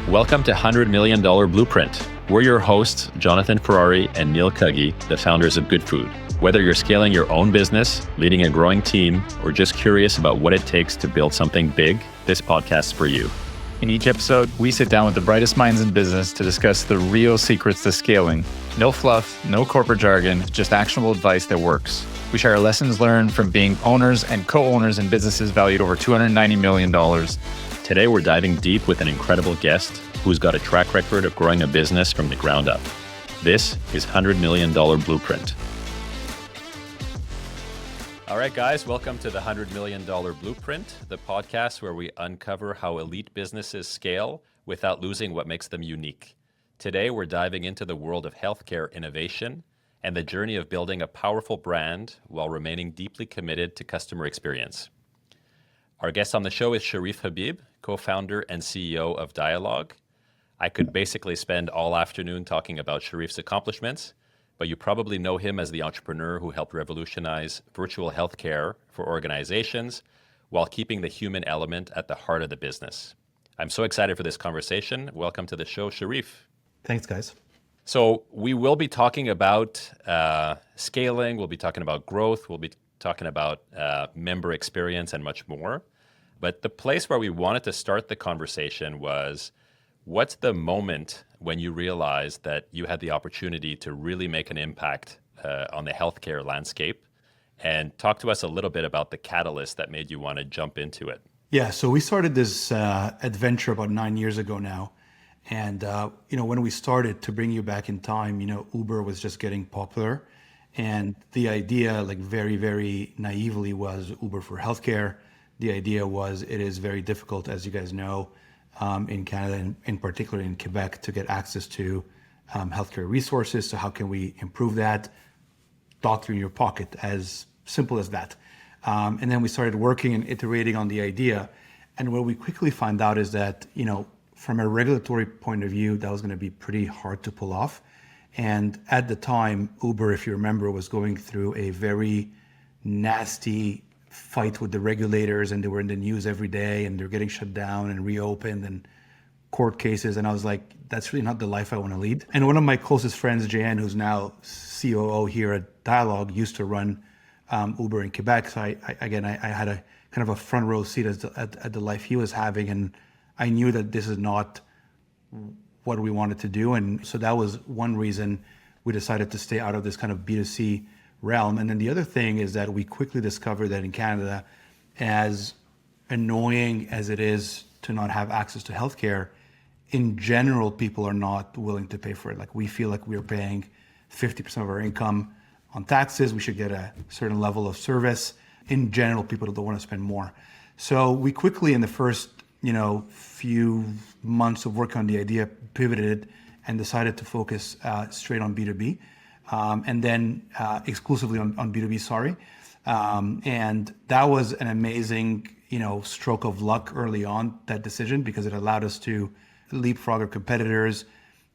Welcome to $100 Million Blueprint. We're your hosts, Jonathan Ferrari and Neil Cuggy, the founders of Goodfood. Whether you're scaling your own business, leading a growing team, or just curious about what it takes to build something big, this podcast's for you. In each episode, we sit down with the brightest minds in business to discuss the real secrets to scaling. No fluff, no corporate jargon, just actionable advice that works. We share lessons learned from being owners and co-owners in businesses valued over $290 million. Today, we're diving deep with an incredible guest who's got a track record of growing a business from the ground up. This is $100 Million Blueprint. All right, guys, welcome to the $100 Million Blueprint, the podcast where we uncover how elite businesses scale without losing what makes them unique. Today, we're diving into the world of healthcare innovation and the journey of building a powerful brand while remaining deeply committed to customer experience. Our guest on the show is Cherif Habib, co-founder and CEO of Dialogue. I could basically spend all afternoon talking about Cherif's accomplishments, but you probably know him as the entrepreneur who helped revolutionize virtual healthcare for organizations while keeping the human element at the heart of the business. I'm so excited for this conversation. Welcome to the show, Cherif. Thanks, guys. So we will be talking about scaling, we'll be talking about growth, we'll be talking about member experience and much more. But the place where we wanted to start the conversation was, what's the moment when you realized that you had the opportunity to really make an impact on the healthcare landscape? And talk to us a little bit about the catalyst that made you want to jump into it. Yeah, so we started this adventure about 9 years ago now. And, when we started, to bring you back in time, Uber was just getting popular. And the idea, very, very naively, was Uber for healthcare. The idea was it is very difficult, as you guys know, in Canada, and in particular in Quebec, to get access to healthcare resources. So how can we improve that? Doctor in your pocket, as simple as that. And then we started working and iterating on the idea. And what we quickly found out is that, from a regulatory point of view, that was going to be pretty hard to pull off. And at the time, Uber, if you remember, was going through a very nasty fight with the regulators, and they were in the news every day, and they're getting shut down and reopened and court cases. And I was like, that's really not the life I want to lead. And one of my closest friends, Jan, who's now COO here at Dialogue, used to run Uber in Quebec. So I had a kind of a front row seat at the life he was having. And I knew that this is not what we wanted to do. And so that was one reason we decided to stay out of this kind of B2C realm. And then the other thing is that we quickly discovered that in Canada, as annoying as it is to not have access to healthcare, in general, people are not willing to pay for it. We feel like we're paying 50% of our income on taxes. We should get a certain level of service. In general, people don't want to spend more. So we quickly, in the first few months of work on the idea, pivoted and decided to focus straight on B2B, and then exclusively on B2B, sorry. And that was an amazing, stroke of luck early on, that decision, because it allowed us to leapfrog our competitors.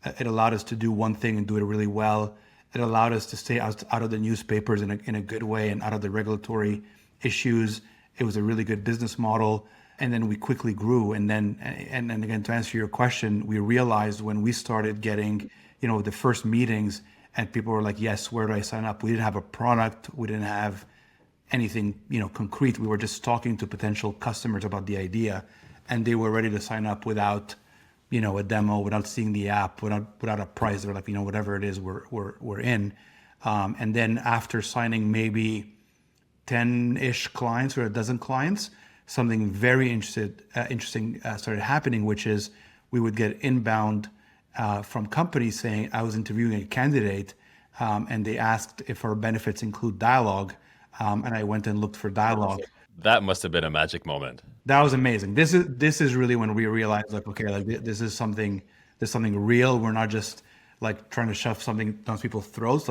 It allowed us to do one thing and do it really well. It allowed us to stay out of the newspapers in a good way and out of the regulatory issues. It was a really good business model. And then we quickly grew. And then again, to answer your question, we realized when we started getting, the first meetings, and people were like, yes, where do I sign up? We didn't have a product. We didn't have anything, concrete. We were just talking to potential customers about the idea, and they were ready to sign up without, a demo, without seeing the app, without a price. They're like, whatever it is, we're in. And then after signing maybe 10-ish clients or a dozen clients, something very interesting started happening, which is we would get inbound from companies saying, I was interviewing a candidate, and they asked if our benefits include Dialogue, and I went and looked for Dialogue. That must have been a magic moment. That was amazing. This is really when we realized, this is something real. We're not just trying to shove something down people's throats.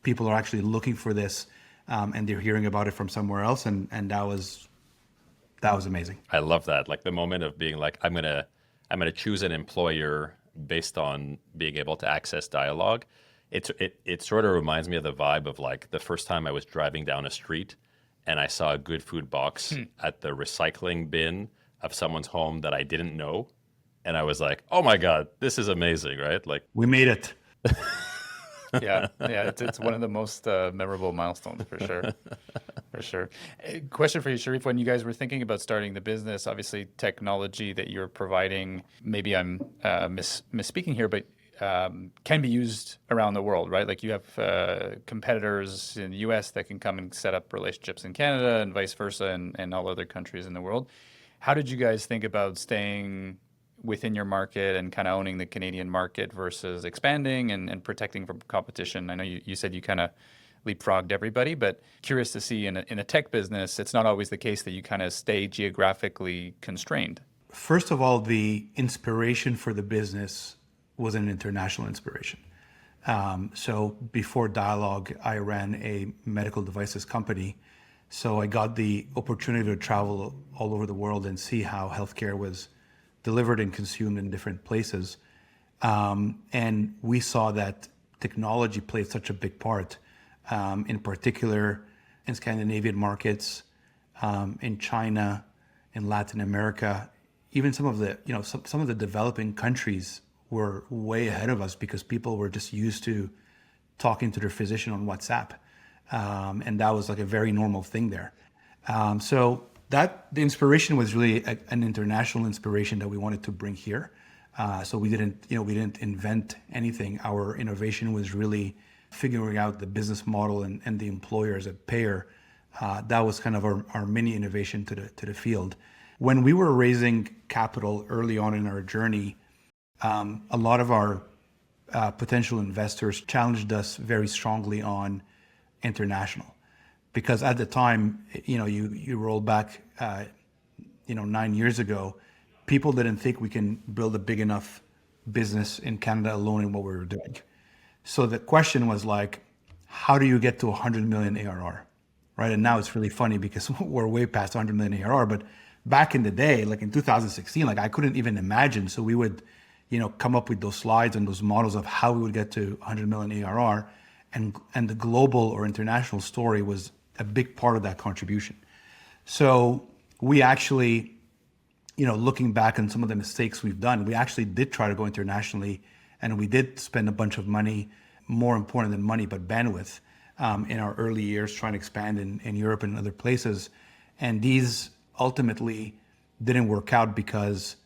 People are actually looking for this, and they're hearing about it from somewhere else, and that was amazing. I love that. The moment of being I'm gonna choose an employer based on being able to access Dialogue. It sort of reminds me of the vibe of the first time I was driving down a street and I saw a Goodfood box at the recycling bin of someone's home that I didn't know. And I was like, oh my God, this is amazing, right? Like, We made it. Yeah, it's one of the most memorable milestones for sure. For sure. Question for you, Cherif. When you guys were thinking about starting the business, obviously technology that you're providing, maybe I'm misspeaking here, but can be used around the world, right? Like you have competitors in the US that can come and set up relationships in Canada and vice versa and all other countries in the world. How did you guys think about staying within your market and kind of owning the Canadian market versus expanding and protecting from competition? I know you said you kind of leapfrogged everybody, but curious to see in a tech business, it's not always the case that you kind of stay geographically constrained. First of all, the inspiration for the business was an international inspiration. So before Dialogue, I ran a medical devices company. So I got the opportunity to travel all over the world and see how healthcare was delivered and consumed in different places. And we saw that technology played such a big part, in particular in Scandinavian markets, in China, in Latin America, even some of the, some of the developing countries were way ahead of us because people were just used to talking to their physician on WhatsApp. And that was like a very normal thing there. So that the inspiration was really an international inspiration that we wanted to bring here. So we didn't invent anything. Our innovation was really figuring out the business model and the employer as a payer. That was kind of our mini innovation to the field. When we were raising capital early on in our journey, a lot of our potential investors challenged us very strongly on international. Because at the time, you roll back, 9 years ago, people didn't think we can build a big enough business in Canada alone in what we were doing. So the question was like, how do you get to 100 million ARR, right? And now it's really funny because we're way past 100 million ARR. But back in the day, like in 2016, like I couldn't even imagine. So we would, come up with those slides and those models of how we would get to 100 million ARR, and the global or international story was a big part of that contribution. So we actually, looking back on some of the mistakes we've done, we actually did try to go internationally, and we did spend a bunch of money, more important than money, but bandwidth, in our early years trying to expand in Europe and other places. And these ultimately didn't work out because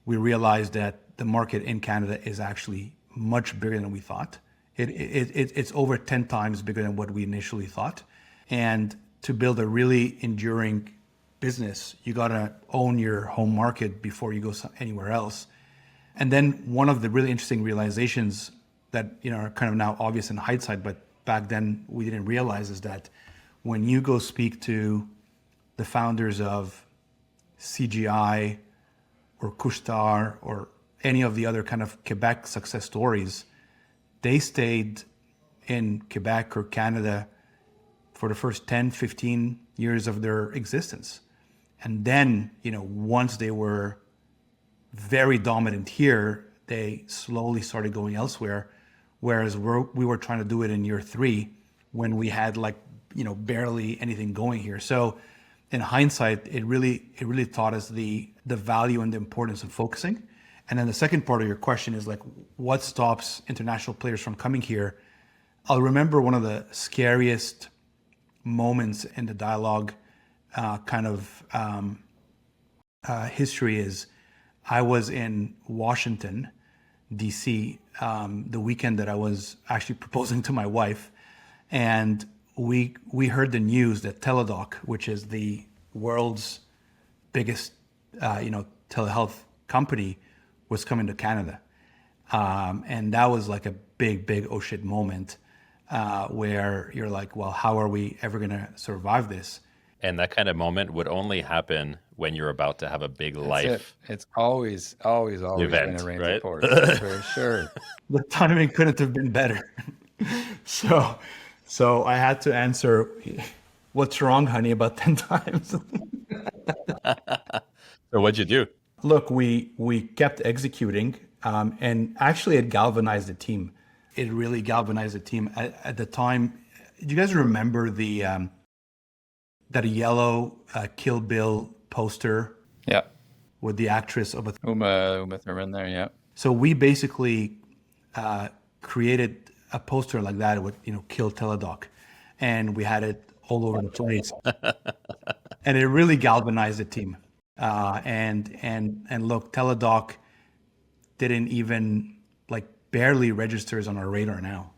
we realized that the market in Canada is actually much bigger than we thought. It's over 10 times bigger than what we initially thought. And to build a really enduring business, you gotta own your home market before you go anywhere else. And then one of the really interesting realizations that are kind of now obvious in hindsight, but back then we didn't realize, is that when you go speak to the founders of CGI or Couche-Tard or any of the other kind of Quebec success stories, they stayed in Quebec or Canada for the first 10, 15 years of their existence. And then, once they were very dominant here, they slowly started going elsewhere. Whereas we were trying to do it in year 3 when we had barely anything going here. So in hindsight, it really taught us the value and the importance of focusing. And then the second part of your question is like, what stops international players from coming here? I'll remember one of the scariest moments in the Dialogue history is I was in Washington, DC, the weekend that I was actually proposing to my wife. And we heard the news that Teladoc, which is the world's biggest, telehealth company, was coming to Canada. And that was like a big oh shit moment, where you're like, well, how are we ever going to survive this? And that kind of moment would only happen when you're about to have a big life. It's always event, been a rain right? report, for sure. The timing couldn't have been better. So I had to answer, what's wrong, honey, about 10 times. So what'd you do? Look, we kept executing, and actually it galvanized the team. It really galvanized the team. At the time, do you guys remember that yellow Kill Bill poster? Yeah. with the actress of a. Uma Thurman there, yeah. So we basically created a poster like that with, kill Teledoc, and we had it all over the place, and it really galvanized the team. And look, Teledoc didn't even like barely registers on our radar now.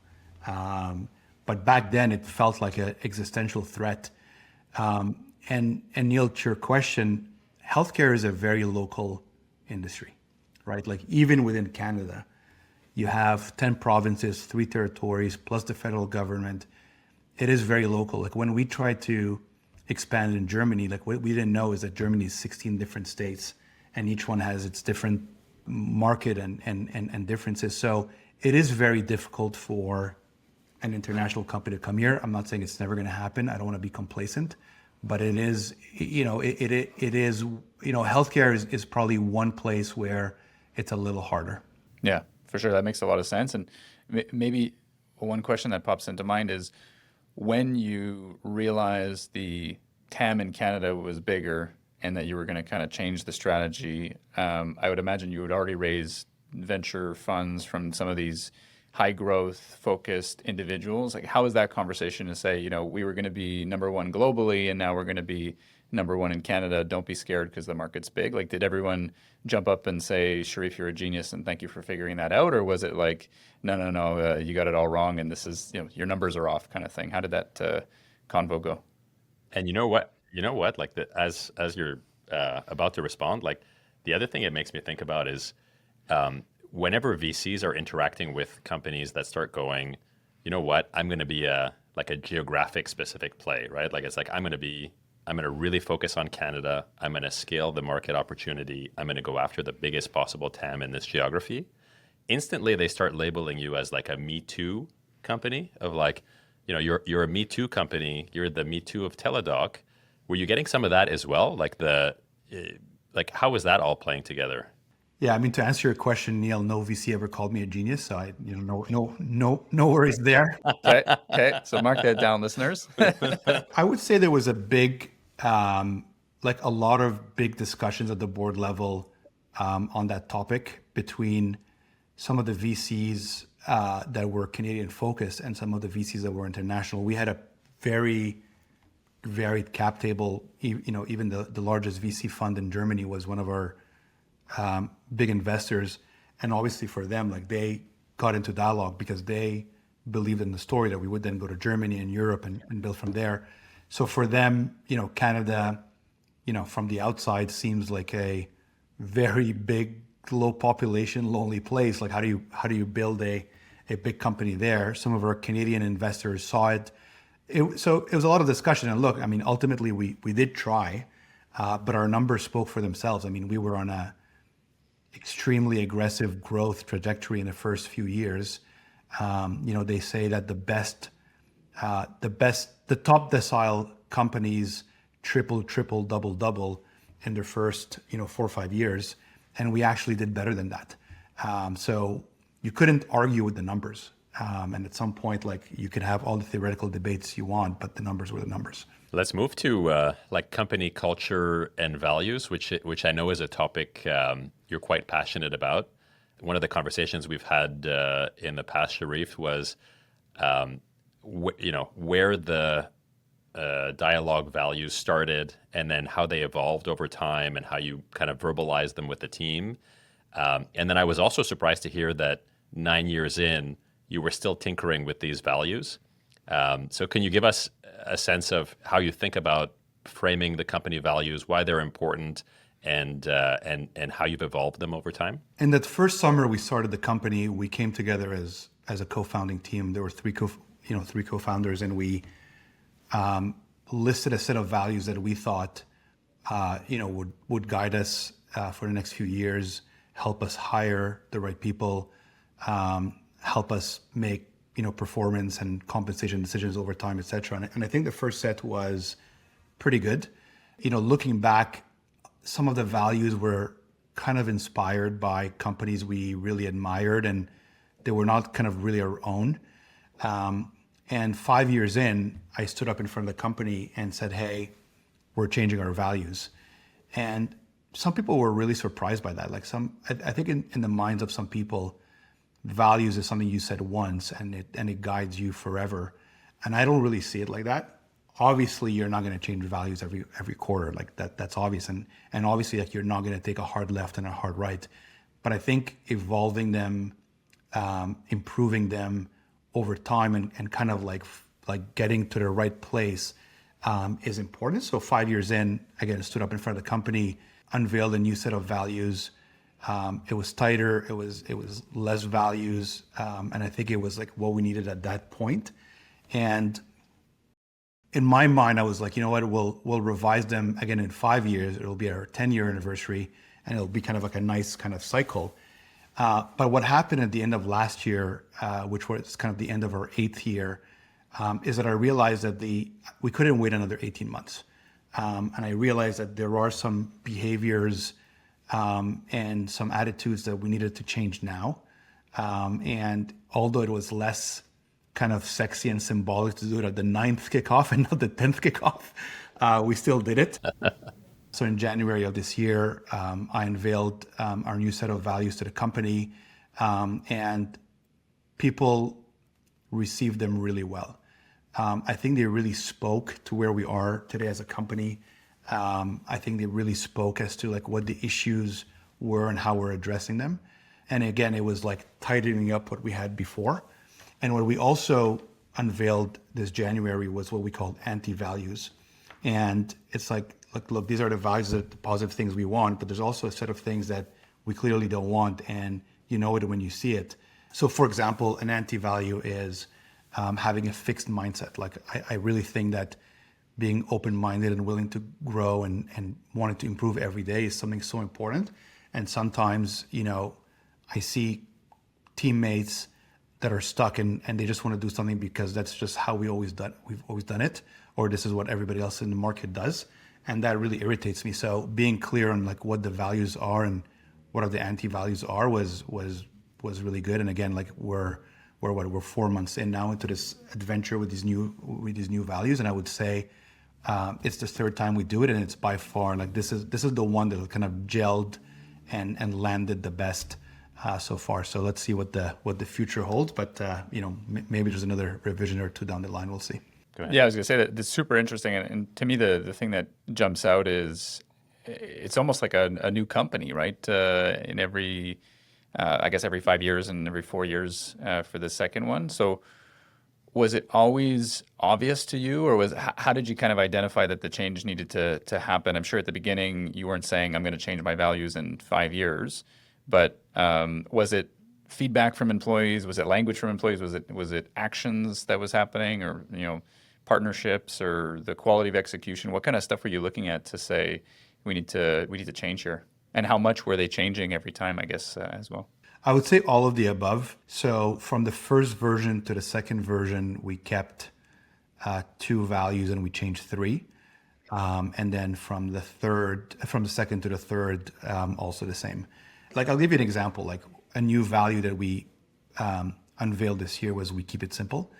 But back then it felt like an existential threat. And Neil, to your question, healthcare is a very local industry, right? Like even within Canada, you have 10 provinces, 3 territories, plus the federal government. It is very local. Like when we tried to expand in Germany, like what we didn't know is that Germany is 16 different states, and each one has its different market and differences. So it is very difficult for an international company to come here. I'm not saying it's never going to happen. I don't want to be complacent, but it is, it is, healthcare is probably one place where it's a little harder. Yeah, for sure. That makes a lot of sense. And maybe one question that pops into mind is when you realized the TAM in Canada was bigger and that you were going to kind of change the strategy, I would imagine you would already raise venture funds from some of these high growth focused individuals. Like how is that conversation to say, we were going to be number one globally and now we're going to be number one in Canada. Don't be scared because the market's big. Like did everyone jump up and say, Cherif, you're a genius and thank you for figuring that out? Or was it like, no, you got it all wrong and this is, your numbers are off kind of thing? How did that convo go? And you know what, like as you're about to respond, like the other thing it makes me think about is, whenever VCs are interacting with companies that start going, you know what, I'm going to be a geographic specific play, right? Like it's like, I'm going to really focus on Canada. I'm going to scale the market opportunity. I'm going to go after the biggest possible TAM in this geography. Instantly, they start labeling you as like a Me Too company of like, you're a Me Too company. You're the Me Too of Teledoc. Were you getting some of that as well? Like how was that all playing together? Yeah, I mean, to answer your question, Neil, no VC ever called me a genius, so no worries there. Okay. So mark that down, listeners. I would say there was a big, like a lot of big discussions at the board level on that topic between some of the VCs that were Canadian focused and some of the VCs that were international. We had a very varied cap table. Even the largest VC fund in Germany was one of our big investors, and obviously for them, like they got into dialogue because they believed in the story that we would then go to Germany and Europe and build from there. So for them, Canada, from the outside seems like a very big, low population, lonely place. Like how do you build a big company there? Some of our Canadian investors saw it. So it was a lot of discussion. And look, I mean, ultimately we did try, but our numbers spoke for themselves. I mean, we were on a extremely aggressive growth trajectory in the first few years. They say that the top decile companies triple, double in their first, 4 or 5 years. And we actually did better than that. So you couldn't argue with the numbers. And at some point, like you could have all the theoretical debates you want, but the numbers were the numbers. Let's move to like company culture and values, which I know is a topic you're quite passionate about. One of the conversations we've had in the past, Cherif, was where the dialogue values started and then how they evolved over time and how you kind of verbalized them with the team. And then I was also surprised to hear that 9 years in, you were still tinkering with these values. So can you give us a sense of how you think about framing the company values, why they're important, and how you've evolved them over time? In that first summer we started the company, we came together as a co-founding team. There were three co-founders, and we listed a set of values that we thought would guide us for the next few years, help us hire the right people, help us make performance and compensation decisions over time, et cetera. And I think the first set was pretty good. Looking back, some of the values were kind of inspired by companies we really admired, and they were not kind of really our own. And 5 years in, I stood up in front of the company and said, hey, we're changing our values. And some people were really surprised by that. Like I think in the minds of some people, values is something you said once and it guides you forever. And I don't really see it like that. Obviously, you're not going to change values every quarter, like that's obvious. And obviously, like you're not going to take a hard left and a hard right. But I think evolving them, improving them over time, and kind of like getting to the right place is important. So 5 years in, again, stood up in front of the company, unveiled a new set of values. It was tighter. It was less values, and I think it was like what we needed at that point. And in my mind, I was like, you know what, we'll revise them again in 5 years. It'll be our 10-year anniversary, and it'll be kind of like a nice kind of cycle. But what happened at the end of last year, which was kind of the end of our 8th year, is that I realized that we couldn't wait another 18 months. And I realized that there are some behaviors and some attitudes that we needed to change now. And although it was less kind of sexy and symbolic to do it at the 9th kickoff and not the 10th kickoff, we still did it. So in January of this year, I unveiled our new set of values to the company, and people received them really well. I think they really spoke to where we are today as a company. I think they really spoke as to like what the issues were and how we're addressing them. And again, it was like tightening up what we had before. And what we also unveiled this January was what we called anti-values. And it's like, look, these are the values, the positive things we want, but there's also a set of things that we clearly don't want, and you know it when you see it. So for example, an anti-value is having a fixed mindset. Like I really think that being open-minded and willing to grow and wanting to improve every day is something so important. And sometimes, I see teammates that are stuck and they just want to do something because that's just how we've always done it, or this is what everybody else in the market does. And that really irritates me. So being clear on like what the values are and what are the anti-values are was really good. And again, like we're 4 months in now into this adventure with these new values. And I would say it's the 3rd time we do it, and it's by far like this is the one that kind of gelled and landed the best so far. So let's see what the future holds. But maybe there's another revision or two down the line. We'll see. Yeah, I was going to say that it's super interesting. And to me, the thing that jumps out is it's almost like a new company, right? In every 5 years and every 4 years for the second one. So was it always obvious to you, or how did you kind of identify that the change needed to happen? I'm sure at the beginning you weren't saying I'm going to change my values in 5 years, but was it feedback from employees? Was it language from employees? Was it actions that was happening, or partnerships, or the quality of execution? What kind of stuff were you looking at to say we need to change here? And how much were they changing every time, I guess, as well? I would say all of the above. So from the first version to the second version, we kept 2 values and we changed 3. And then from the second to the third, also the same. Like I'll give you an example. Like a new value that we unveiled this year was we keep it simple.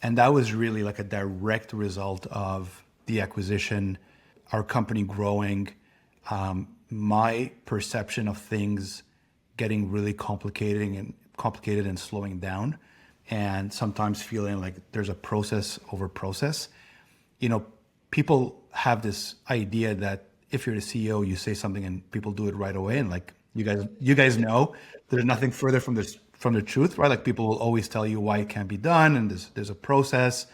And that was really like a direct result of the acquisition, our company growing, my perception of things getting really complicated and slowing down, and sometimes feeling like there's a process over process. People have this idea that if you're the CEO, you say something and people do it right away. And like you guys know, there's nothing further from the truth, right? Like people will always tell you why it can't be done, and there's a process,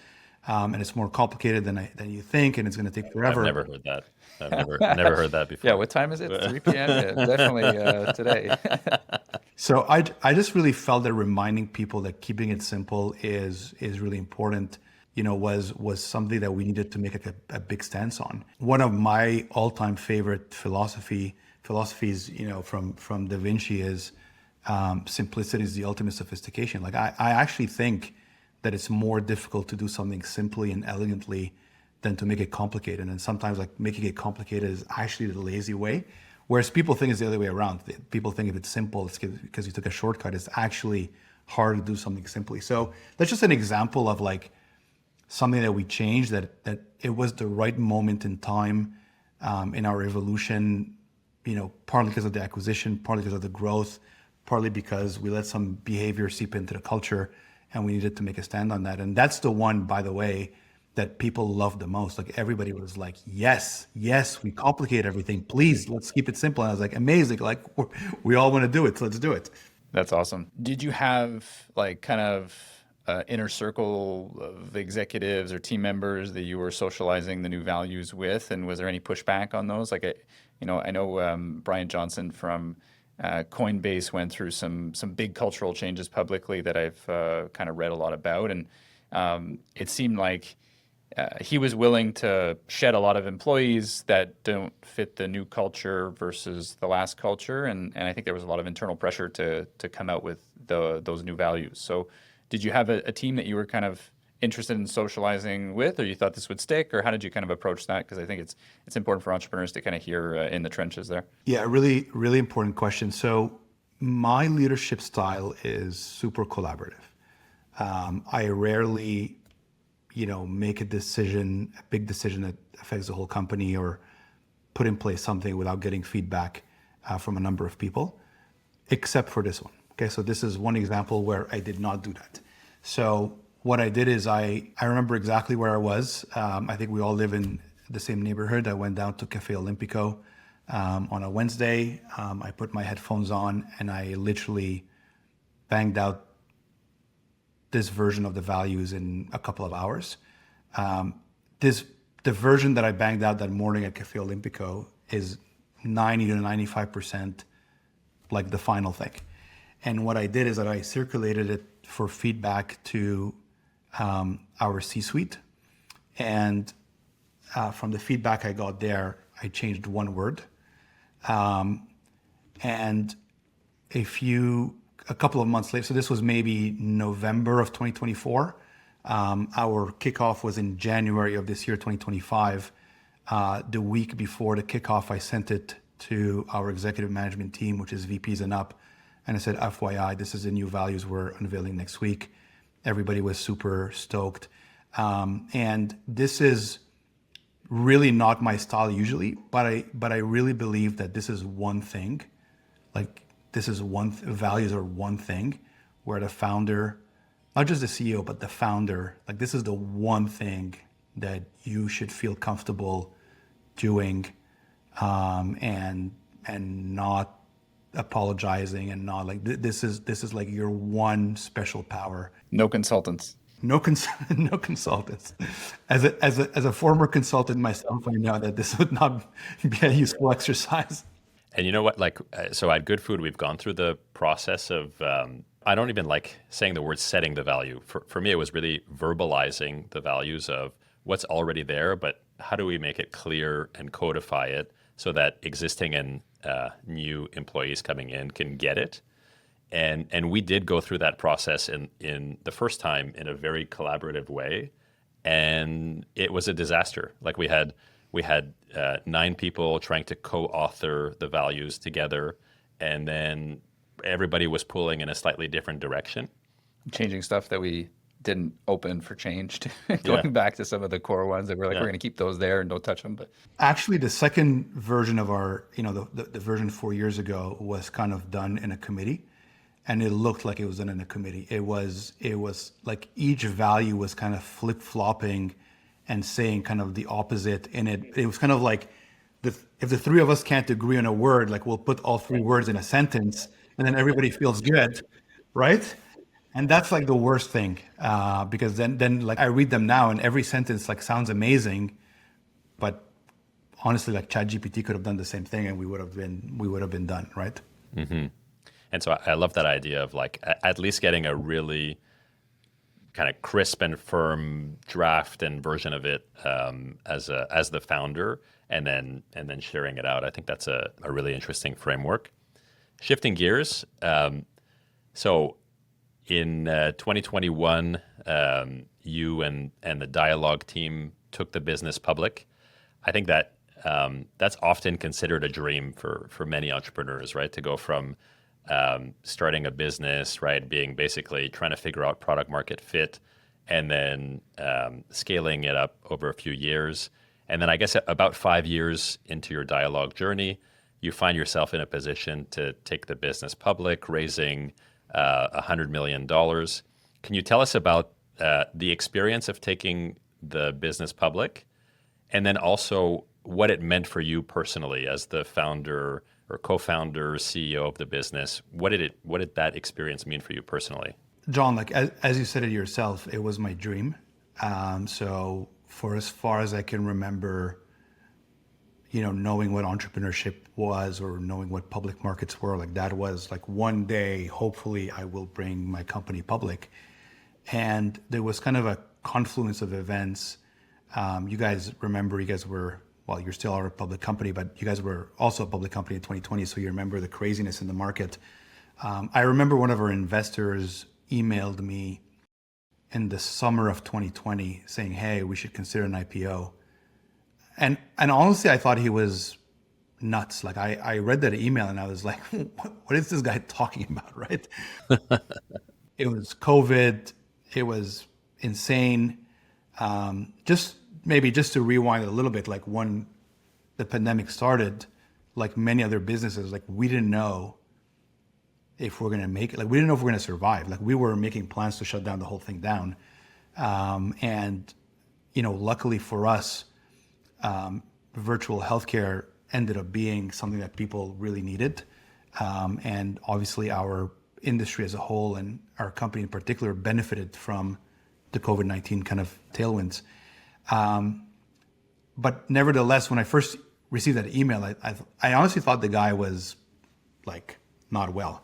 and it's more complicated than you think, and it's going to take forever. I've never heard that. I've never heard that before. Yeah, what time is it? 3 p.m. Yeah, definitely today. So I just really felt that reminding people that keeping it simple is really important. Was something that we needed to make a big stance on. One of my all-time favorite philosophies, from Da Vinci is simplicity is the ultimate sophistication. Like I actually think that it's more difficult to do something simply and elegantly than to make it complicated. And sometimes like making it complicated is actually the lazy way. Whereas people think it's the other way around. People think if it's simple, it's because you took a shortcut. It's actually hard to do something simply. So that's just an example of like something that we changed, that it was the right moment in time in our evolution partly because of the acquisition, partly because of the growth, partly because we let some behavior seep into the culture and we needed to make a stand on that. And that's the one, by the way, that people loved the most. Like everybody was like, yes, we complicate everything. Please, let's keep it simple. And I was like, amazing. Like we all want to do it. So let's do it. That's awesome. Did you have like kind of inner circle of executives or team members that you were socializing the new values with? And was there any pushback on those? Like, I know Brian Johnson from Coinbase went through some big cultural changes publicly that I've kind of read a lot about. And it seemed like he was willing to shed a lot of employees that don't fit the new culture versus the last culture. And I think there was a lot of internal pressure to come out with those new values. So did you have a team that you were kind of interested in socializing with, or you thought this would stick, or how did you kind of approach that? Because I think it's important for entrepreneurs to kind of hear in the trenches there. Yeah, really, really important question. So my leadership style is super collaborative. I rarely, make a big decision that affects the whole company or put in place something without getting feedback from a number of people, except for this one. Okay, so this is one example where I did not do that. So what I did is I remember exactly where I was. I think we all live in the same neighborhood. I went down to Cafe Olimpico on a Wednesday. I put my headphones on and I literally banged out this version of the values in a couple of hours. The version that I banged out that morning at Cafe Olimpico is 90 to 95% like the final thing. And what I did is that I circulated it for feedback to our C-suite. And from the feedback I got there, I changed one word. And a couple of months later, so this was maybe November of 2024. Our kickoff was in January of this year, 2025. The week before the kickoff, I sent it to our executive management team, which is VPs and up. And I said, FYI, this is the new values we're unveiling next week. Everybody was super stoked. And this is really not my style usually, but I really believe that this is one thing. Like values are one thing where the founder, not just the CEO, but the founder, like this is the one thing that you should feel comfortable doing and not apologizing and not like this is like your one special power. No consultants. No consultants. As a former consultant myself, I know that this would not be a useful exercise. And you know what? So at Goodfood, we've gone through the process of, I don't even like saying the word setting the value. For me, it was really verbalizing the values of what's already there, but how do we make it clear and codify it so that existing and new employees coming in can get it. And we did go through that process in the first time in a very collaborative way, and it was a disaster. Like we had 9 people trying to co-author the values together, and then everybody was pulling in a slightly different direction. Changing stuff that we didn't open for change, going back to some of the core ones that we're like, we're going to keep those there and don't touch them. But actually, the second version of our, the version 4 years ago was kind of done in a committee, and it looked like it was done in a committee. It was like each value was kind of flip-flopping and saying kind of the opposite in it. It was kind of like, if the 3 of us can't agree on a word, like we'll put all 3 words in a sentence, and then everybody feels good, right? And that's like the worst thing, because then like I read them now and every sentence like sounds amazing, but honestly, like ChatGPT could have done the same thing and we would have been done, right? Mm-hmm. And so I love that idea of like at least getting a really kind of crisp and firm draft and version of it as the founder, and then sharing it out. I think that's a really interesting framework. Shifting gears, so. In 2021, you and the Dialogue team took the business public. I think that that's often considered a dream for many entrepreneurs, right? To go from starting a business, right, being basically trying to figure out product market fit, and then scaling it up over a few years. And then I guess about 5 years into your Dialogue journey, you find yourself in a position to take the business public, raising $100 million. Can you tell us about the experience of taking the business public, and then also what it meant for you personally as the founder or co-founder, CEO of the business? What did that experience mean for you personally? John, like as you said it yourself, it was my dream. So for as far as I can remember, knowing what entrepreneurship was or knowing what public markets were, like that was like one day, hopefully I will bring my company public. And there was kind of a confluence of events. You guys remember, you're still a public company, but you guys were also a public company in 2020. So you remember the craziness in the market. I remember one of our investors emailed me in the summer of 2020 saying, hey, we should consider an IPO. And honestly, I thought he was nuts. Like I read that email and I was like, what is this guy talking about, right? It was COVID. It was insane. Just to rewind a little bit, like when the pandemic started, like many other businesses, like we didn't know if we're going to make it. Like we didn't know if we're going to survive. Like we were making plans to shut down the whole thing down. And luckily for us, virtual healthcare ended up being something that people really needed. And obviously our industry as a whole and our company in particular benefited from the COVID-19 kind of tailwinds. But nevertheless, when I first received that email, I honestly thought the guy was like not well.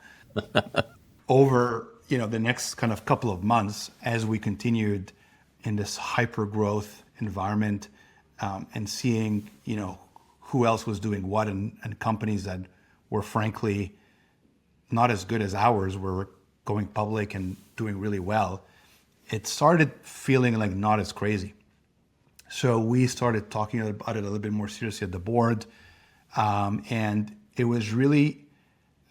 Over, the next kind of couple of months, as we continued in this hyper growth environment, and seeing, who else was doing what and companies that were frankly not as good as ours were going public and doing really well, it started feeling like not as crazy. So we started talking about it a little bit more seriously at the board. And it was really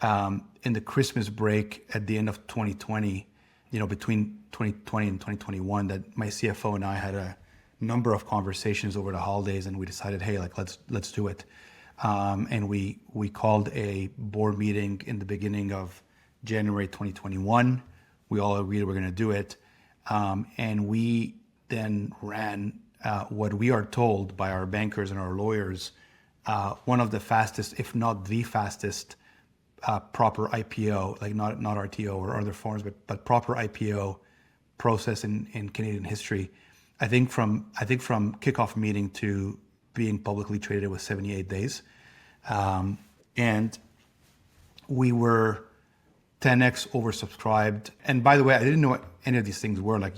in the Christmas break at the end of 2020, between 2020 and 2021, that my CFO and I had a number of conversations over the holidays, and we decided, hey, like let's do it. And we called a board meeting in the beginning of January 2021. We all agreed we're going to do it, and we then ran what we are told by our bankers and our lawyers, one of the fastest, if not the fastest, proper IPO, like not RTO or other forms, but proper IPO process in Canadian history. I think from kickoff meeting to being publicly traded was 78 days. And we were 10x oversubscribed. And by the way, I didn't know what any of these things were. Like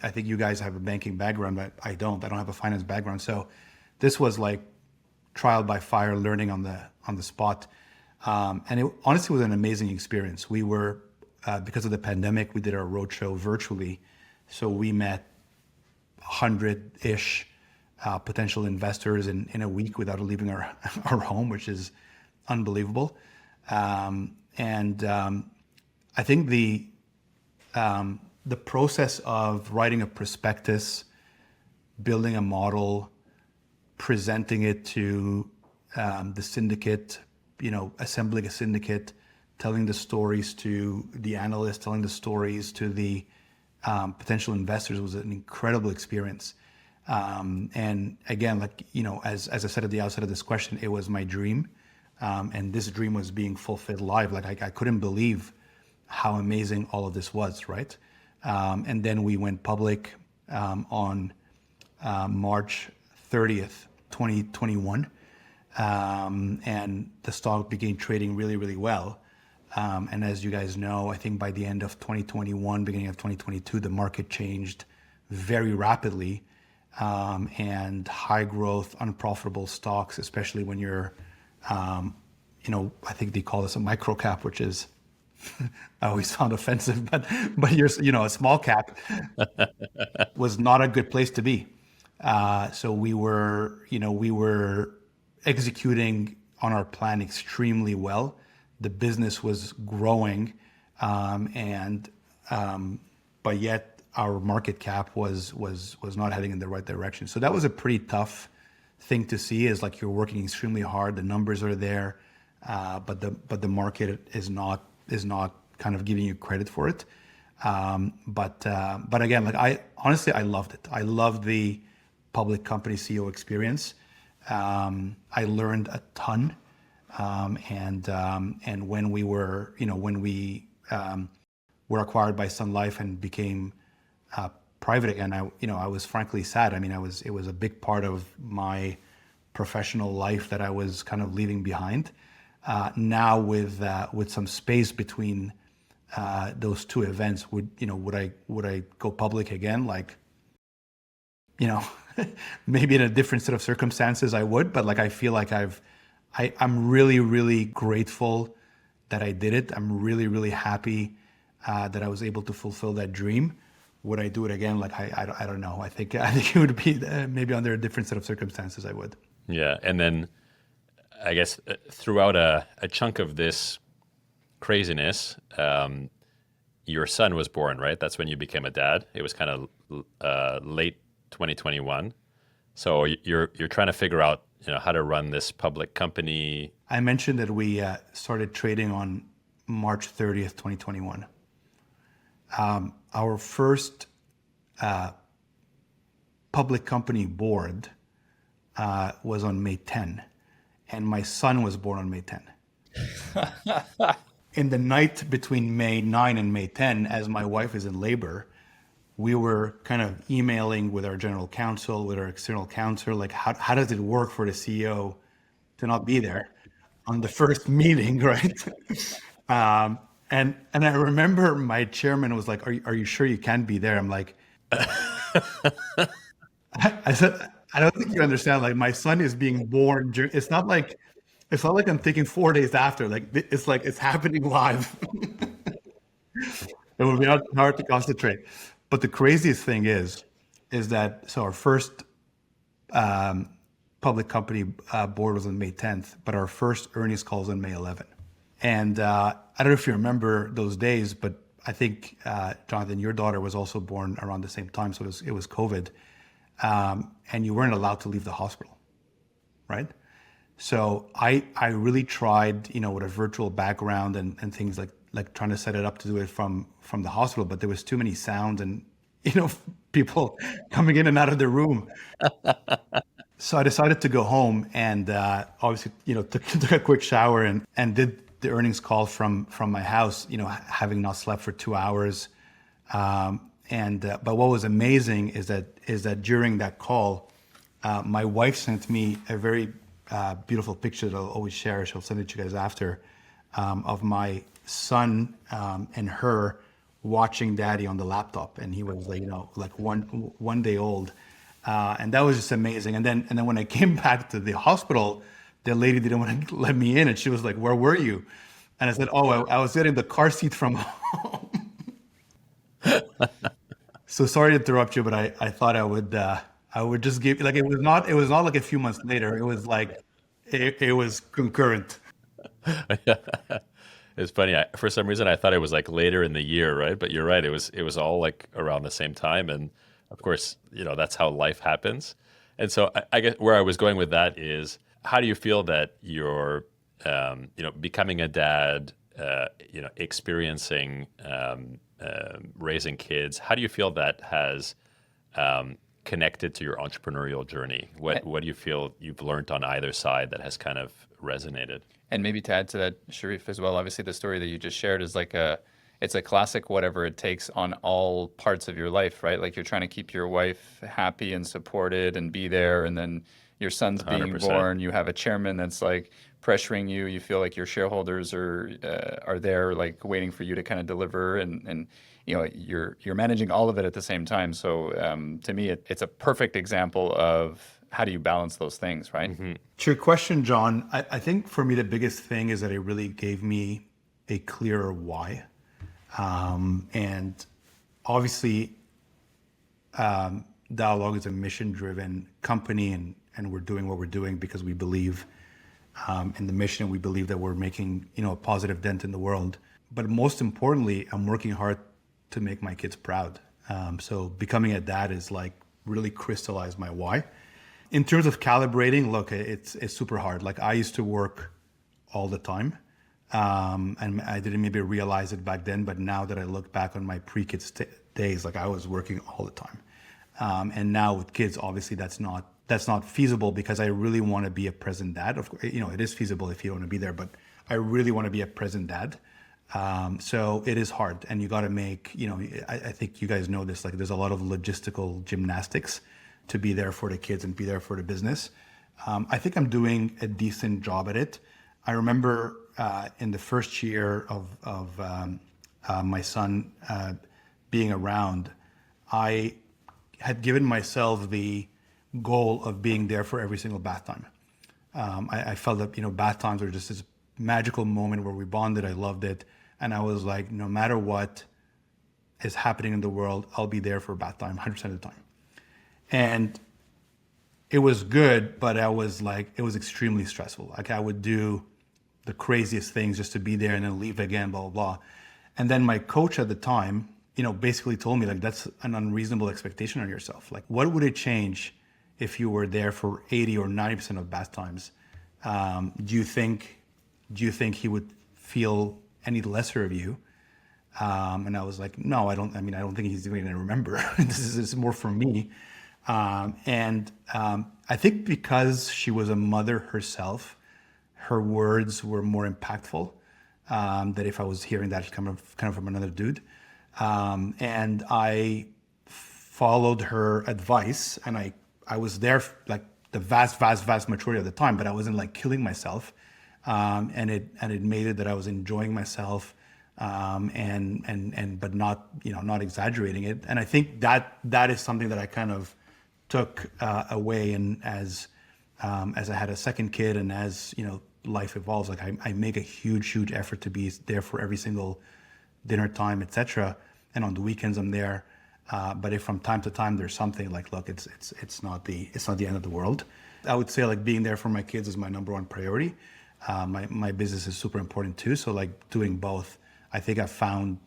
I think you guys have a banking background, but I don't have a finance background. So this was like trial by fire, learning on the spot. And it honestly was an amazing experience. We were, because of the pandemic, we did our roadshow virtually. So we met 100-ish potential investors in a week without leaving our home, which is unbelievable. And I think the process of writing a prospectus, building a model, presenting it to the syndicate, assembling a syndicate, telling the stories to the analysts, telling the stories to the potential investors was an incredible experience. And again, as I said at the outset of this question, it was my dream. And this dream was being fulfilled live. Like I couldn't believe how amazing all of this was, right? And then we went public on March 30th, 2021. And the stock began trading really, really well. And as you guys know, I think by the end of 2021, beginning of 2022, the market changed very rapidly. And high growth, unprofitable stocks, especially when you're, I think they call this a micro cap, which is, I always found offensive, but you're, a small cap was not a good place to be. So we were executing on our plan extremely well. The business was growing, but yet our market cap was not heading in the right direction. So that was a pretty tough thing to see. Is like you're working extremely hard. The numbers are there. but the market is not kind of giving you credit for it. But again, like I honestly, I loved it. I loved the public company CEO experience. I learned a ton. And when we were, when we were acquired by Sun Life and became private again, I was frankly sad. I mean, it was a big part of my professional life that I was kind of leaving behind. Now with some space between those two events, would I go public again? Like, maybe in a different set of circumstances I would, but like I feel like I'm really, really grateful that I did it. I'm really, really happy that I was able to fulfill that dream. Would I do it again? Like I don't know. I think it would be maybe under a different set of circumstances I would. Yeah, and then I guess throughout a chunk of this craziness, your son was born, right? That's when you became a dad. It was kind of late 2021. So you're trying to figure out how to run this public company. I mentioned that we started trading on March 30th, 2021. Our first public company board was on May 10, and my son was born on May 10. In the night between May 9 and May 10, as my wife is in labor, we were kind of emailing with our general counsel, with our external counsel, like how does it work for the CEO to not be there on the first meeting, right? And I remember my chairman was like, "Are you sure you can be there?" I'm like, I said, "I don't think you understand. Like my son is being born. It's not like I'm thinking 4 days after. Like it's happening live." It would be hard to concentrate. But the craziest thing is that so our first public company board was on May 10th, but our first earnings call was on May 11th. And I don't know if you remember those days, but I think Jonathan, your daughter was also born around the same time, so it was COVID, and you weren't allowed to leave the hospital, right? So I really tried, with a virtual background and things like trying to set it up to do it from the hospital, but there was too many sounds and people coming in and out of the room. So I decided to go home and obviously took a quick shower and did the earnings call from my house, having not slept for 2 hours. But what was amazing is that during that call, my wife sent me a very beautiful picture that I'll always cherish. I'll send it to you guys after, of my son and her watching daddy on the laptop, and he was like one day old, and that was just amazing. And then when I came back to the hospital, the lady didn't want to let me in, and she was like, "Where were you?" And I said, "Oh, I was getting the car seat from home." So sorry to interrupt you, but I thought I would just give, like, it was not like a few months later. It was like it was concurrent. It's funny. For some reason, I thought it was like later in the year, right? But you're right. It was all like around the same time, and of course, that's how life happens. And so I guess where I was going with that is, how do you feel that you're, becoming a dad, experiencing raising kids? How do you feel that has connected to your entrepreneurial journey? What do you feel you've learned on either side that has kind of resonated? And maybe to add to that, Cherif, as well, obviously the story that you just shared is it's a classic whatever it takes on all parts of your life, right? Like you're trying to keep your wife happy and supported and be there, and then your son's being 100%. born. You have a chairman that's like pressuring you. You feel like your shareholders are there, like waiting for you to kind of deliver, and you're managing all of it at the same time. So to me, it's a perfect example of how do you balance those things, right? Mm-hmm. To your question, John, I think for me the biggest thing is that it really gave me a clearer why. And obviously, Dialogue is a mission-driven company, and we're doing what we're doing because we believe in the mission. We believe that we're making a positive dent in the world. But most importantly, I'm working hard to make my kids proud. So becoming a dad is like really crystallized my why. In terms of calibrating, look, it's super hard. Like I used to work all the time. And I didn't maybe realize it back then, but now that I look back on my pre-kids days, like I was working all the time. And now with kids, obviously that's not feasible because I really want to be a present dad. Of course, it is feasible if you don't want to be there, but I really want to be a present dad. So it is hard, and you got to make, I think you guys know this, like there's a lot of logistical gymnastics to be there for the kids and be there for the business. I think I'm doing a decent job at it. I remember in the first year of my son being around, I had given myself the goal of being there for every single bath time. I felt that, bath times were just this magical moment where we bonded. I loved it. And I was like, no matter what is happening in the world, I'll be there for bath time 100% of the time. And it was good, but it was extremely stressful. Like I would do the craziest things just to be there and then leave again, blah, blah, blah. And then my coach at the time, basically told me like, that's an unreasonable expectation on yourself. Like, what would it change if you were there for 80 or 90% of bath times? Do you think he would feel any lesser of you? And I was like, no, I don't think he's going to remember. This is more for me. And I think because she was a mother herself, her words were more impactful than if I was hearing that kind of from another dude. And I followed her advice, and I was there like the vast majority of the time, but I wasn't like killing myself. And it made it that I was enjoying myself, but not exaggerating it. And I think that is something that I kind of took away. And as I had a second kid, and as life evolves, like I make a huge effort to be there for every single dinner time, etc. And on the weekends I'm there. But if from time to time there's something like, look, it's not the end of the world. I would say like being there for my kids is my number one priority. My business is super important too. So like doing both, I think I've found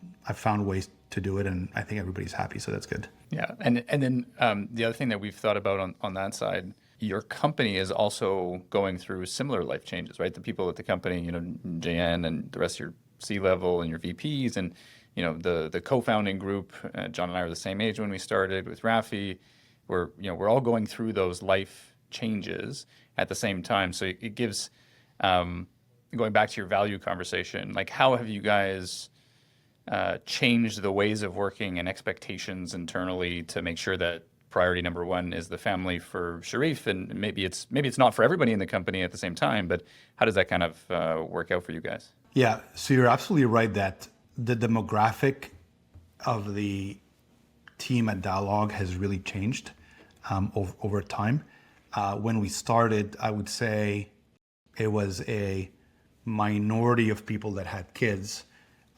ways to do it, and I think everybody's happy. So that's good. Yeah. And then the other thing that we've thought about on that side, your company is also going through similar life changes, right? The people at the company, JN and the rest of your C-level and your VPs and, the co-founding group, John and I are the same age when we started with Rafi. We're all going through those life changes at the same time. So it gives, going back to your value conversation, like how have you guys changed the ways of working and expectations internally to make sure that priority number one is the family for Cherif, and maybe it's not for everybody in the company at the same time, but how does that kind of work out for you guys? Yeah, so you're absolutely right that the demographic of the team at Dialogue has really changed over time. When we started, I would say it was a minority of people that had kids.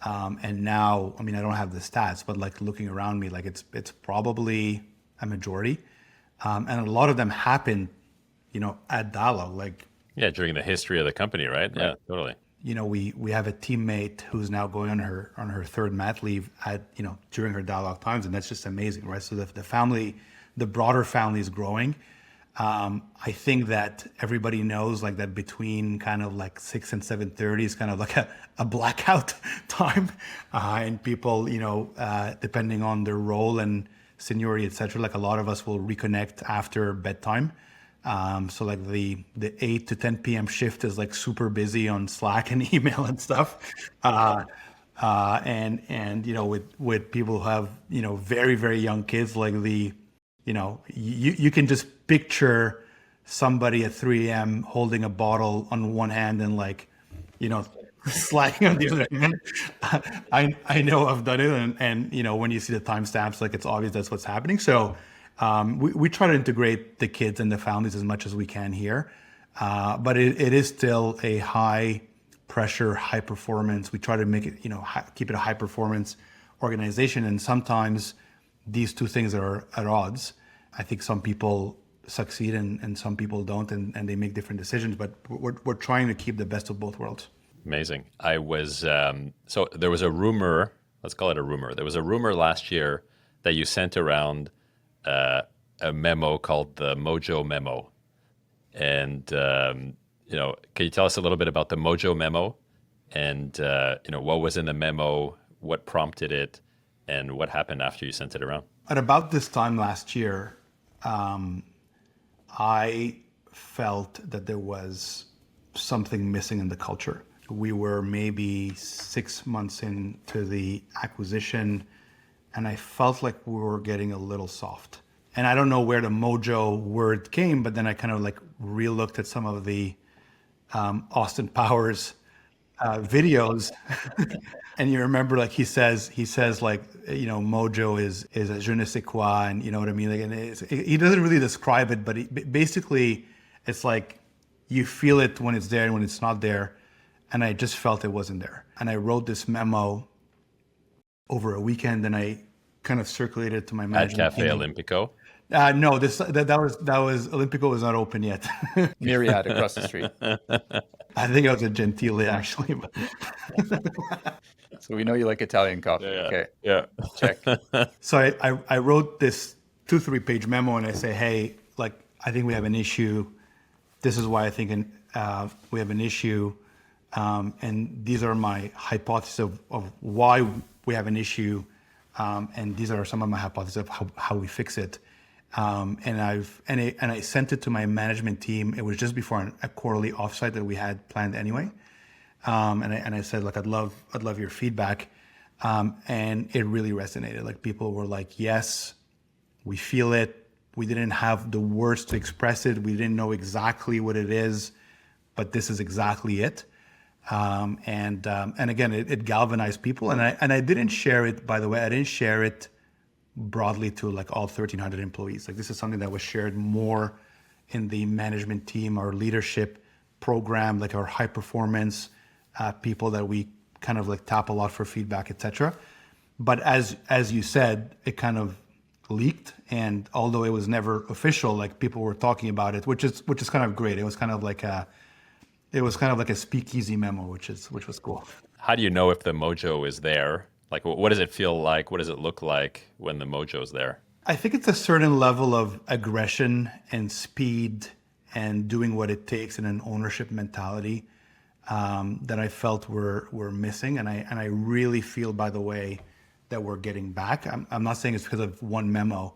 And now, I don't have the stats, but like looking around me, like it's probably a majority. And a lot of them happened, at Dialogue. Like, yeah, during the history of the company, right? Yeah, totally. We have a teammate who's now going on her third mat leave during her Dialogue times, and that's just amazing, right? So the family, the broader family is growing. I think that everybody knows like that between kind of like 6 and 7:30 is kind of like a blackout time, and people, depending on their role and seniority, etc. Like a lot of us will reconnect after bedtime. So like the 8 to 10 p.m. shift is like super busy on Slack and email and stuff. And with people who have, very, very young kids, like you can just picture somebody at 3 a.m. holding a bottle on one hand and like, slacking on the other hand. I know I've done it. And when you see the timestamps, like it's obvious that's what's happening. So we try to integrate the kids and the families as much as we can here. But it is still a high pressure, high performance. We try to make it, keep it a high performance organization. And sometimes these two things are at odds. I think some people succeed and some people don't, and they make different decisions, but we're trying to keep the best of both worlds. Amazing. I was, so there was a rumor, let's call it a rumor. There was a rumor last year that you sent around a memo called the Mojo Memo. And can you tell us a little bit about the Mojo Memo and, what was in the memo, what prompted it, and what happened after you sent it around? At about this time last year, I felt that there was something missing in the culture. We were maybe 6 months into the acquisition, and I felt like we were getting a little soft. And I don't know where the Mojo word came, but then I kind of like re-looked at some of the Austin Powers videos, and you remember like he says like Mojo is a je ne sais quoi, and you know what I mean. Like, and he doesn't really describe it, but basically it's like you feel it when it's there and when it's not there. And I just felt it wasn't there. And I wrote this memo over a weekend, and I kind of circulated it to my management. At Cafe Olympico? No, that was Olympico was not open yet. Myriad across the street. I think it was a Gentile actually. But So we know you like Italian coffee. Yeah. Okay. Yeah. Check. So I wrote this 2-3 page memo, and I say, hey, like I think we have an issue. This is why I think we have an issue. And these are my hypotheses of why we have an issue. And these are some of my hypotheses of how we fix it. And I sent it to my management team. It was just before a quarterly offsite that we had planned anyway. And I said, like, I'd love your feedback. And it really resonated. Like people were like, yes, we feel it. We didn't have the words to express it. We didn't know exactly what it is, but this is exactly it. And again, it galvanized people. And I didn't share it, by the way, I didn't share it broadly to like all 1,300 employees. Like this is something that was shared more in the management team, our leadership program, like our high performance people that we kind of like tap a lot for feedback, etc. But as you said, it kind of leaked, and although it was never official, like people were talking about it, which is kind of great. It was kind of like a speakeasy memo, which was cool. How do you know if the mojo is there? Like, what does it feel like? What does it look like when the mojo's there? I think it's a certain level of aggression and speed and doing what it takes in an ownership mentality that I felt were missing. And I really feel, by the way, that we're getting back. I'm not saying it's because of one memo,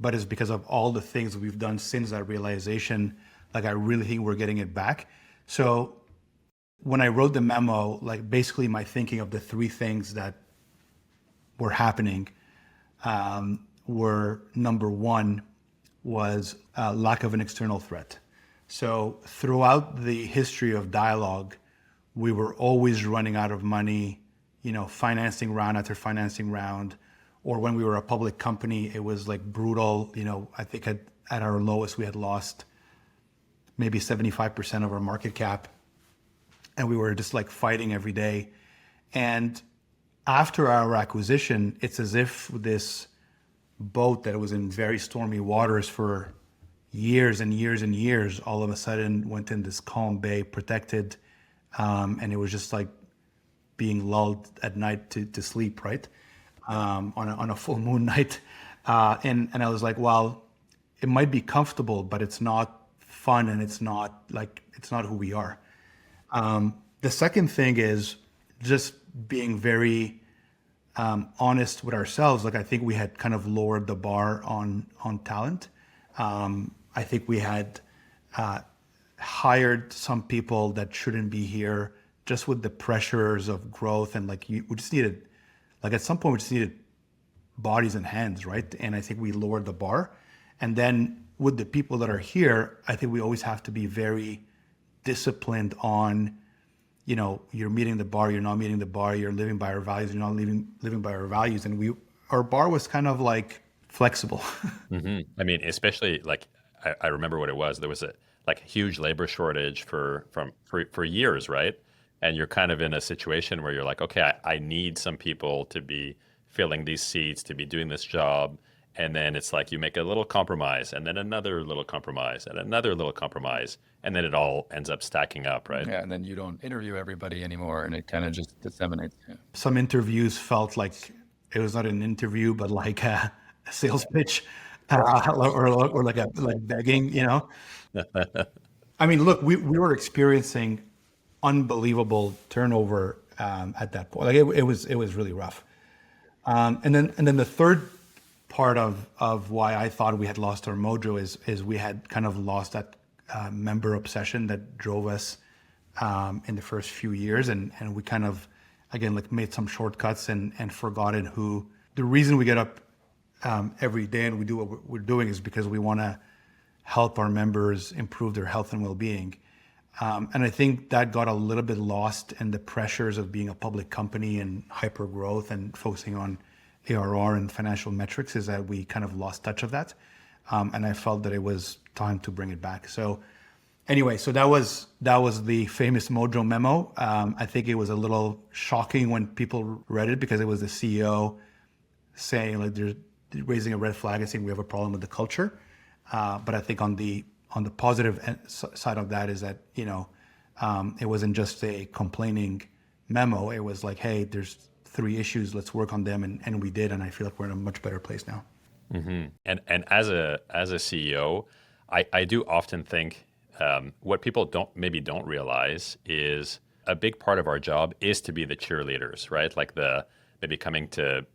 but it's because of all the things we've done since that realization. Like, I really think we're getting it back. So when I wrote the memo, like basically my thinking of the three things that were happening were, number one was lack of an external threat. So throughout the history of Dialogue, we were always running out of money, financing round after financing round, or when we were a public company, it was like brutal. I think at our lowest, we had lost maybe 75% of our market cap, and we were just like fighting every day. And after our acquisition, it's as if this boat that was in very stormy waters for years and years and years, all of a sudden went in this calm bay, protected, and it was just like being lulled at night to sleep, right? On a full moon night. And I was like, well, it might be comfortable, but it's not fun, and it's not who we are. The second thing is just being very honest with ourselves. Like, I think we had kind of lowered the bar on talent. I think we had hired some people that shouldn't be here, just with the pressures of growth, and we just needed, at some point we just needed bodies and hands, right? And I think we lowered the bar. And then with the people that are here, I think we always have to be very disciplined on, you're meeting the bar, you're not meeting the bar, you're living by our values, you're not living by our values. And our bar was kind of like flexible. Mm-hmm. I mean, especially I remember what it was. There was a huge labor shortage for years, right? And you're kind of in a situation where you're like, okay, I need some people to be filling these seats, to be doing this job. And then it's like you make a little compromise, and then another little compromise, and another little compromise, and then it all ends up stacking up, right? Yeah, and then you don't interview everybody anymore, and it kind of just disseminates. Yeah. Some interviews felt like it was not an interview, but like a sales pitch, or like begging. I mean, look, we were experiencing unbelievable turnover at that point. Like it was really rough. And then the third part of why I thought we had lost our mojo is we had kind of lost that member obsession that drove us in the first few years, and we kind of again like made some shortcuts and forgotten who the reason we get up every day and we do what we're doing is because we want to help our members improve their health and well-being. And I think that got a little bit lost in the pressures of being a public company and hyper growth and focusing on ARR and financial metrics, is that we kind of lost touch of that. And I felt that it was time to bring it back. So anyway, so that was the famous Mojo Memo. I think it was a little shocking when people read it because it was the CEO saying like they're raising a red flag and saying we have a problem with the culture. But I think on the positive side of that is that, it wasn't just a complaining memo. It was like, hey, there's 3 issues, let's work on them. And we did. And I feel like we're in a much better place now. Mm-hmm. And as a CEO, I do often think what people don't realize is a big part of our job is to be the cheerleaders, right? Like maybe coming to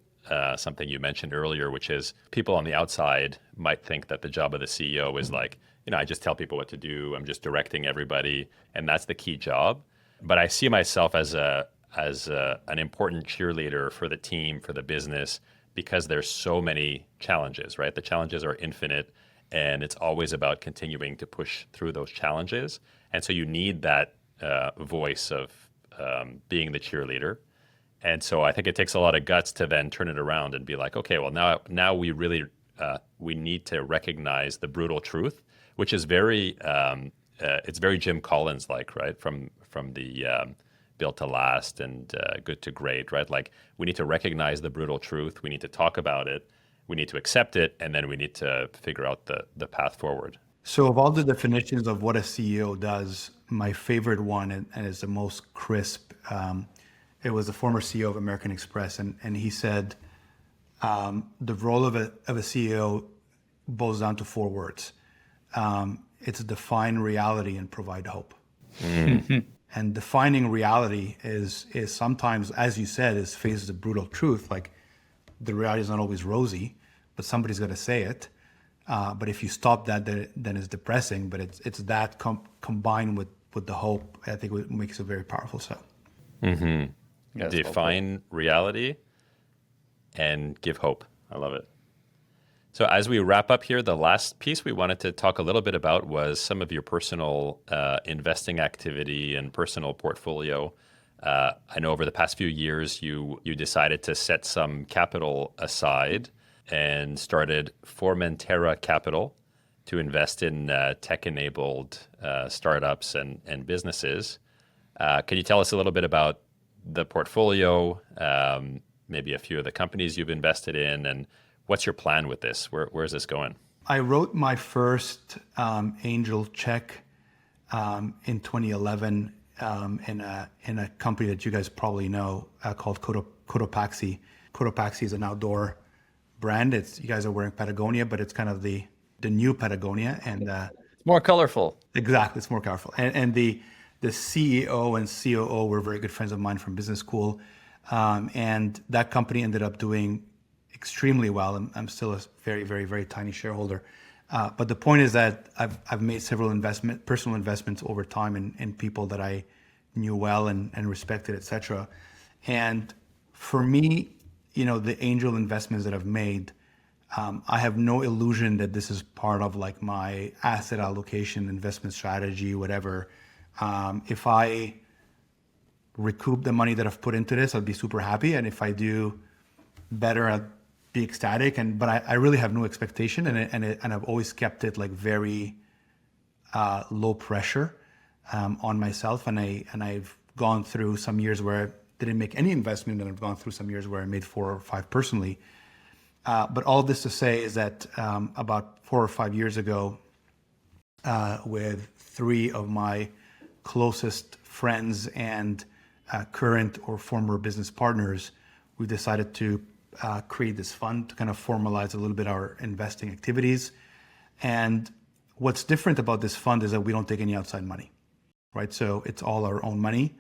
something you mentioned earlier, which is people on the outside might think that the job of the CEO is like, I just tell people what to do. I'm just directing everybody, and that's the key job. But I see myself as an important cheerleader for the team, for the business, because there's so many challenges, right? The challenges are infinite, and it's always about continuing to push through those challenges. And so you need that voice of being the cheerleader. And so I think it takes a lot of guts to then turn it around and be like, okay, well now we really we need to recognize the brutal truth, which is very it's very Jim Collins like, right? From the Built to Last and Good to Great, right? Like we need to recognize the brutal truth. We need to talk about it. We need to accept it, and then we need to figure out the path forward. So of all the definitions of what a CEO does, my favorite one and is the most crisp. It was the former CEO of American Express, and he said the role of a CEO boils down to 4 words. It's define reality and provide hope. Mm. And defining reality is sometimes, as you said, is faces the brutal truth. Like the reality is not always rosy, but somebody's got to say it. But if you stop that, then it's depressing. But it's that combined with the hope, I think it makes it very powerful. So. Mm-hmm. Define reality and give hope. I love it. So as we wrap up here, the last piece we wanted to talk a little bit about was some of your personal investing activity and personal portfolio. I know over the past few years, you decided to set some capital aside and started Formentera Capital to invest in tech-enabled startups and businesses. Can you tell us a little bit about the portfolio, maybe a few of the companies you've invested in, and what's your plan with this? Where is this going? I wrote my first angel check in 2011 in a company that you guys probably know called Cotopaxi. Cotopaxi is an outdoor brand. You guys are wearing Patagonia, but it's kind of the new Patagonia, and it's more colorful. Exactly, it's more colorful. And the CEO and COO were very good friends of mine from business school, and that company ended up doing extremely well. I'm still a very, very, very tiny shareholder. But the point is that I've made several personal investments over time in people that I knew well and respected, etc. And for me, the angel investments that I've made, I have no illusion that this is part of like my asset allocation, investment strategy, whatever. If I recoup the money that I've put into this, I'd be super happy. And if I do better, I'd be ecstatic. But I really have no expectation, and I've always kept it like very low pressure on myself. And I've gone through some years where I didn't make any investment, and I've gone through some years where I made 4 or 5 personally. But all this to say is that about 4 or 5 years ago, with 3 of my closest friends and current or former business partners, we decided to create this fund to kind of formalize a little bit our investing activities. And what's different about this fund is that we don't take any outside money, right? So it's all our own money.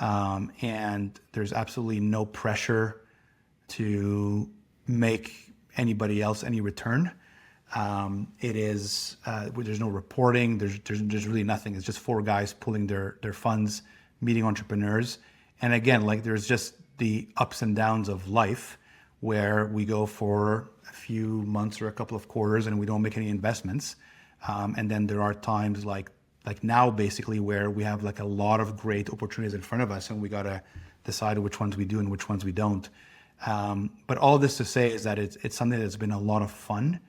And there's absolutely no pressure to make anybody else any return. There's no reporting. There's really nothing. It's just four guys pulling their funds, meeting entrepreneurs. And again, like there's just the ups and downs of life where we go for a few months or a couple of quarters and we don't make any investments. And then there are times like now basically where we have like a lot of great opportunities in front of us and we got to decide which ones we do and which ones we don't. But all this to say is that it's something that's been a lot of fun.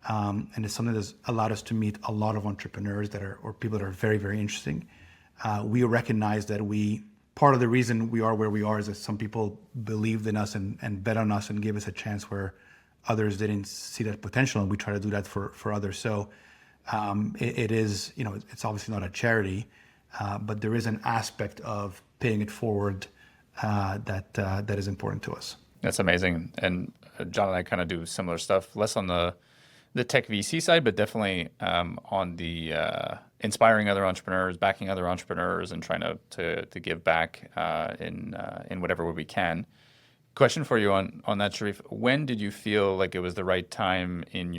And it's something that's allowed us to meet a lot of entrepreneurs or people that are very, very interesting. We recognize that part of the reason we are where we are is that some people believed in us and bet on us and gave us a chance where others didn't see that potential. And we try to do that for others. So it is, it's obviously not a charity, but there is an aspect of paying it forward that is important to us. That's amazing. And John and I kind of do similar stuff, less on the tech VC side, but definitely on the inspiring other entrepreneurs, backing other entrepreneurs, and trying to give back in whatever way we can. Question for you on that, Cherif. When did you feel like it was the right time in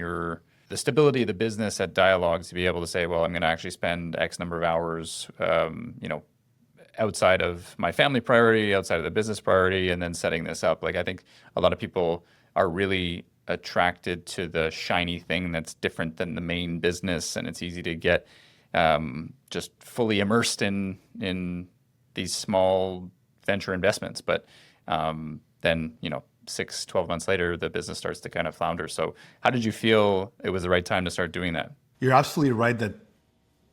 the stability of the business at Dialogues to be able to say, well, I'm going to actually spend X number of hours, outside of my family priority, outside of the business priority, and then setting this up? Like, I think a lot of people are really attracted to the shiny thing that's different than the main business, and it's easy to get just fully immersed in these small venture investments. But then 6-12 months later, the business starts to kind of flounder. So how did you feel it was the right time to start doing that? You're absolutely right that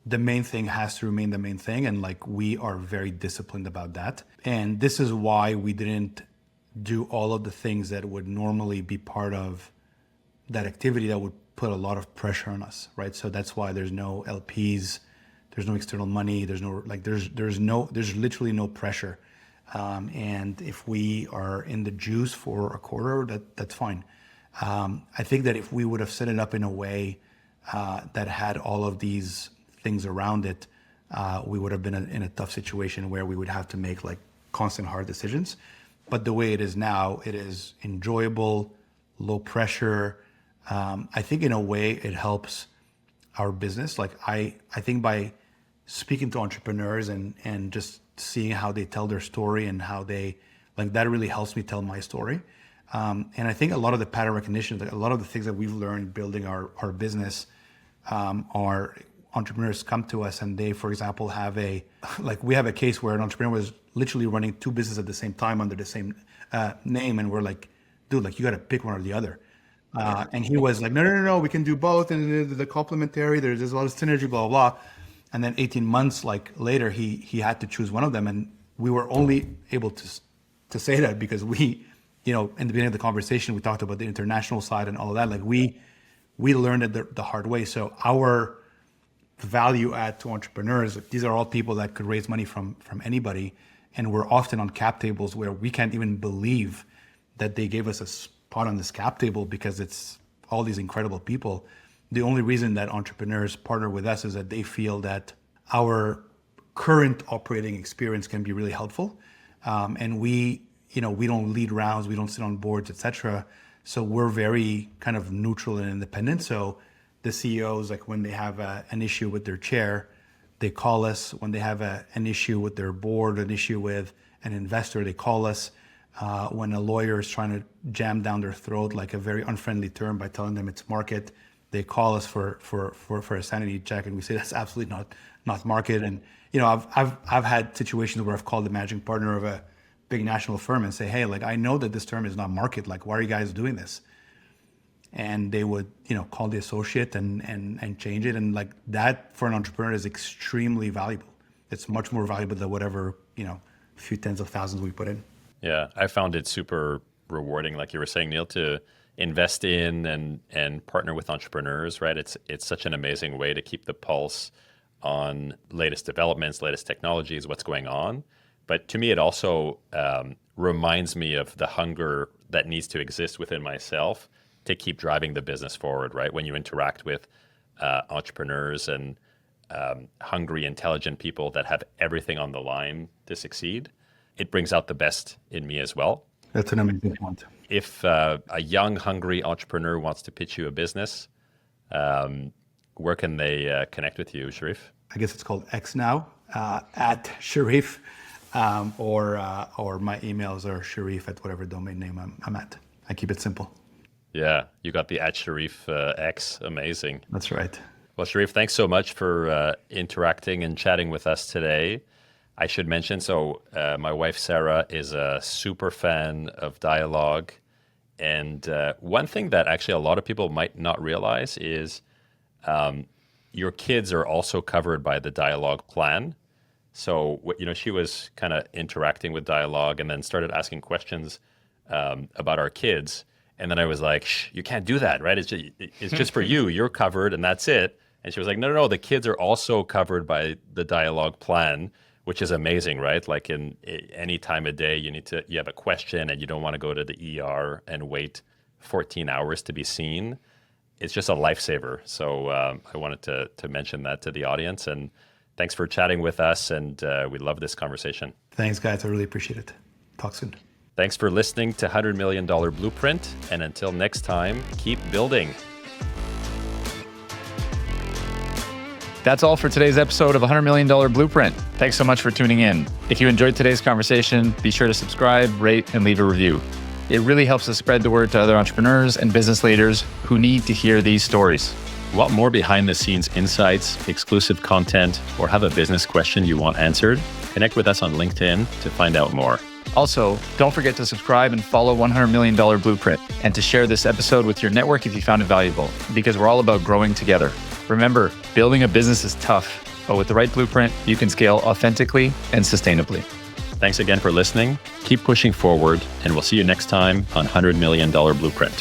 the main thing has to remain the main thing. And like, we are very disciplined about that. And this is why we didn't do all of the things that would normally be part of that activity that would put a lot of pressure on us, right? So that's why there's no LPs, there's no external money, there's literally no pressure. And if we are in the juice for a quarter, that's fine. I think that if we would have set it up in a way that had all of these things around it, we would have been in a tough situation where we would have to make like constant hard decisions. But the way it is now, it is enjoyable, low pressure. I think in a way it helps our business. Like I think by speaking to entrepreneurs and just seeing how they tell their story and how they, like, that really helps me tell my story. And I think a lot of the pattern recognition, a lot of the things that we've learned building our business, are entrepreneurs come to us and they, for example, we have a case where an entrepreneur was literally running two businesses at the same time under the same name. And we're like, dude, like, you got to pick one or the other. And he was like, no, we can do both. And the complementary, there's a lot of synergy, blah, blah, blah. And then 18 months later, he had to choose one of them. And we were only able to say that because we, in the beginning of the conversation, we talked about the international side and all of that. Like we learned it the hard way. So our value add to entrepreneurs, like, these are all people that could raise money from anybody. And we're often on cap tables where we can't even believe that they gave us a spot on this cap table because it's all these incredible people. The only reason that entrepreneurs partner with us is that they feel that our current operating experience can be really helpful. And we don't lead rounds, we don't sit on boards, etc. So we're very kind of neutral and independent. So the CEOs, like, when they have an issue with their chair, they call us. When they have an issue with their board, an issue with an investor, they call us. When a lawyer is trying to jam down their throat, like a very unfriendly term, by telling them it's market, they call us for a sanity check, and we say that's absolutely not market. And I've had situations where I've called the managing partner of a big national firm and say, hey, like, I know that this term is not market. Like, why are you guys doing this? And they would, call the associate and change it. And like, that for an entrepreneur is extremely valuable. It's much more valuable than whatever, few tens of thousands we put in. Yeah, I found it super rewarding, like you were saying, Neil, to invest in and partner with entrepreneurs, right? It's such an amazing way to keep the pulse on latest developments, latest technologies, what's going on. But to me, it also reminds me of the hunger that needs to exist within myself to keep driving the business forward, right? When you interact with entrepreneurs and hungry, intelligent people that have everything on the line to succeed. It brings out the best in me as well. That's an amazing point. If a young, hungry entrepreneur wants to pitch you a business, where can they connect with you, Cherif? I guess it's called X now, at Cherif, or my emails are Cherif at whatever domain name I'm at. I keep it simple. Yeah, you got the at Cherif X. Amazing. That's right. Well, Cherif, thanks so much for interacting and chatting with us today. I should mention, my wife, Sarah, is a super fan of dialogue. And one thing that actually a lot of people might not realize is your kids are also covered by the dialogue plan. So, she was kind of interacting with dialogue and then started asking questions about our kids. And then I was like, shh, you can't do that, right? It's just for you. You're covered and that's it. And she was like, no, the kids are also covered by the dialogue plan, which is amazing, right? Like in any time of day, you have a question and you don't want to go to the ER and wait 14 hours to be seen. It's just a lifesaver. So I wanted to mention that to the audience. And thanks for chatting with us. And we love this conversation. Thanks, guys. I really appreciate it. Talk soon. Thanks for listening to $100 Million Blueprint. And until next time, keep building. That's all for today's episode of $100 Million Blueprint. Thanks so much for tuning in. If you enjoyed today's conversation, be sure to subscribe, rate, and leave a review. It really helps us spread the word to other entrepreneurs and business leaders who need to hear these stories. Want more behind-the-scenes insights, exclusive content, or have a business question you want answered? Connect with us on LinkedIn to find out more. Also, don't forget to subscribe and follow $100 Million Blueprint and to share this episode with your network if you found it valuable, because we're all about growing together. Remember, building a business is tough, but with the right blueprint, you can scale authentically and sustainably. Thanks again for listening. Keep pushing forward, and we'll see you next time on $100 Million Blueprint.